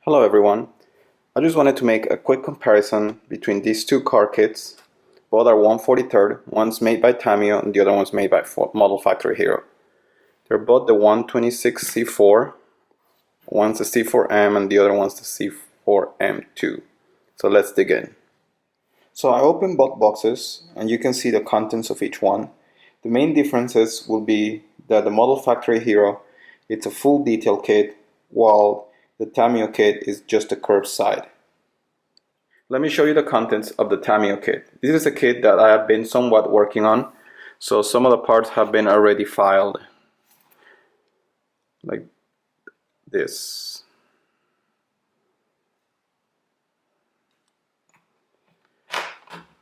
Hello everyone. I just wanted to make a quick comparison between these two car kits. Both are 143rd, one's made by Tameo and the other one's made by Model Factory Hiro. They're both the 126C4, one's the C4M and the other one's the C4M2. So let's dig in. So I opened both boxes and you can see the contents of each one. The main differences will be that the Model Factory Hiro, it's a full detail kit, while the Tameo kit is just a curbside. Let me show you the contents of the Tameo kit. This is a kit that I have been somewhat working on, so some of the parts have been already filed, like this.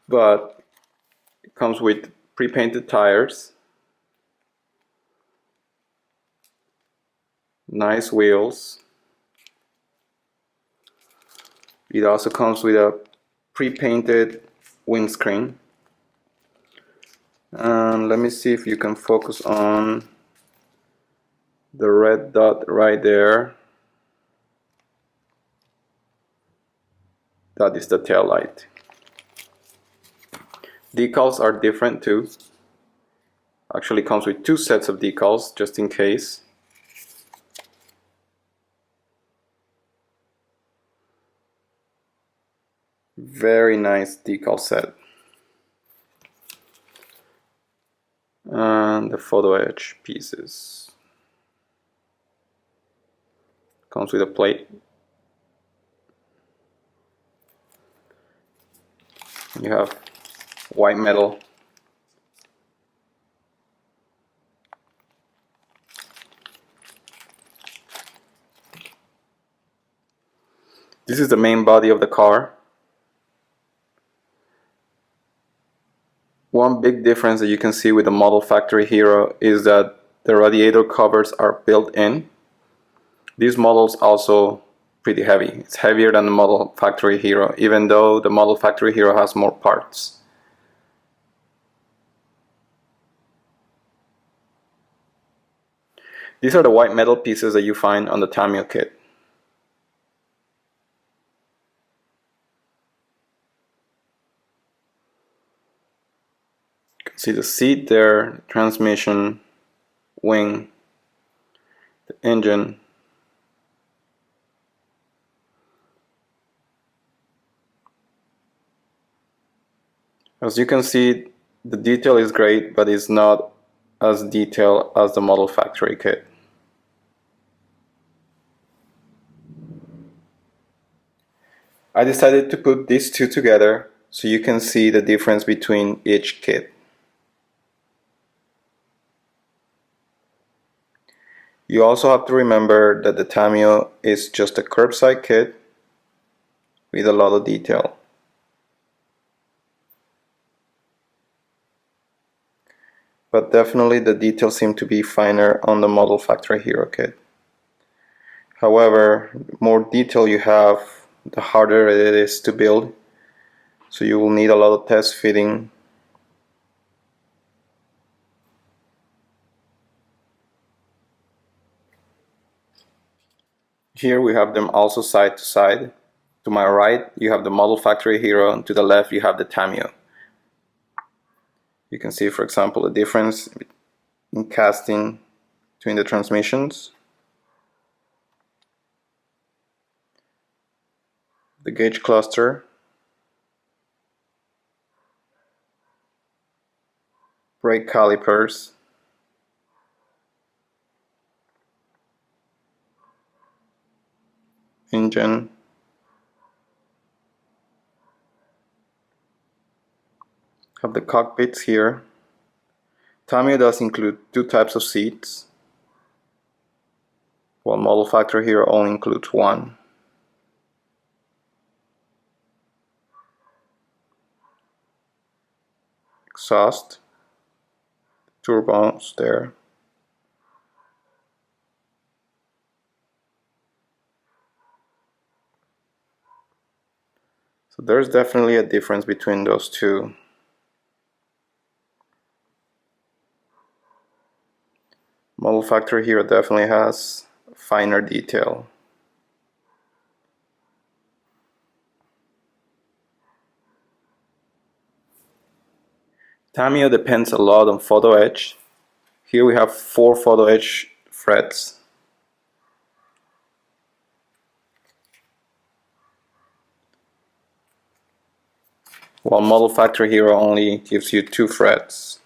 But it comes with pre-painted tires, nice wheels. It also comes with a pre-painted windscreen. And let me see if you can focus on the red dot right there. That is the tail light. Decals are different too. Actually comes with two sets of decals just in case. Very nice decal set. And the photo etch pieces. Comes with a plate. You have white metal. This is the main body of the car. One big difference that you can see with the Model Factory Hiro is that the radiator covers are built in. This model's also pretty heavy. It's heavier than the Model Factory Hiro, even though the Model Factory Hiro has more parts. These are the white metal pieces that you find on the Tameo kit. You can see the seat there, transmission, wing, the engine. As you can see, the detail is great, but it's not as detailed as the Model Factory kit. I decided to put these two together so you can see the difference between each kit. You also have to remember that the Tameo is just a curbside kit with a lot of detail. But definitely the details seem to be finer on the Model Factory Hiro kit. However, the more detail you have, the harder it is to build, so you will need a lot of test fitting. Here we have them also side to side. To my right you have the Model Factory Hiro, and to the left you have the Tameo. You can see, for example, the difference in casting between the transmissions, the gauge cluster, brake calipers, engine, have the cockpits here. Tameo does include two types of seats, while Model Factory Hiro only includes one. Exhaust, turbos there. So there's definitely a difference between those two. Model Factory Hiro definitely has finer detail. Tameo depends a lot on photo edge. Here we have 4 photo edge frets. While Model Factory Hiro only gives you 2 frets.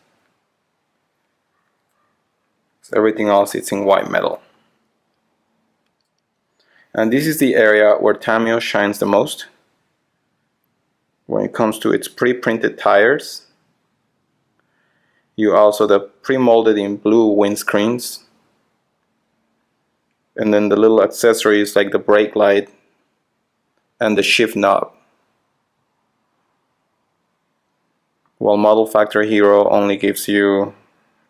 So everything else is in white metal. And this is the area where Tameo shines the most when it comes to its pre-printed tires. You also the pre-molded in blue windscreens, and then the little accessories like the brake light and the shift knob. While Model Factory Hiro only gives you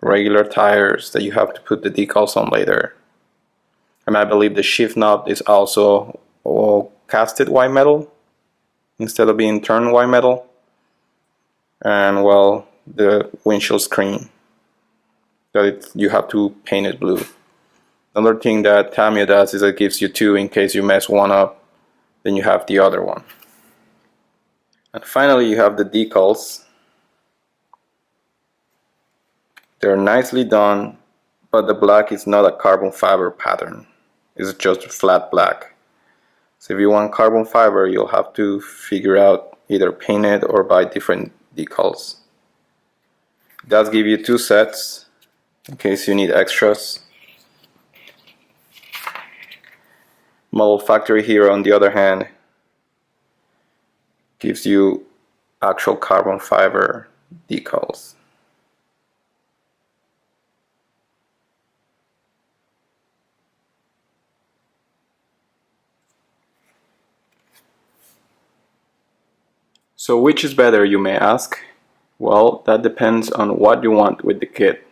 regular tires that you have to put the decals on later. And I believe the shift knob is also casted white metal instead of being turned white metal. And well, the windshield screen that you have to paint it blue. Another thing that Tameo does is it gives you 2 in case you mess one up, then you have the other one. And finally you have the decals. They're nicely done, but the black is not a carbon fiber pattern. It's just flat black. So if you want carbon fiber, you'll have to figure out either paint it or buy different decals. It does give you 2 sets in case you need extras. Model Factory Hiro, on the other hand, gives you actual carbon fiber decals. So which is better, you may ask? Well, that depends on what you want with the kit.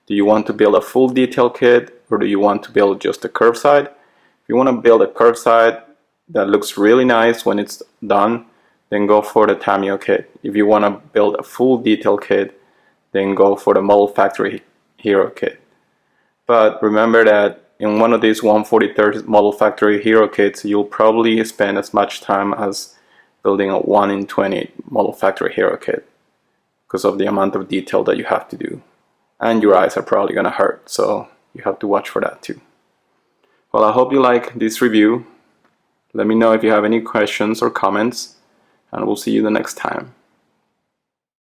Do you want to build a full detail kit, or do you want to build just a curbside? If you want to build a curbside that looks really nice when it's done, then go for the Tameo kit. If you want to build a full detail kit, then go for the Model Factory Hiro kit. But remember that in one of these 1/43 Model Factory Hiro kits, you'll probably spend as much time as building a 1 in 20 Model Factory Hiro kit because of the amount of detail that you have to do. And your eyes are probably gonna hurt, so you have to watch for that too. Well, I hope you like this review. Let me know if you have any questions or comments, and we'll see you the next time.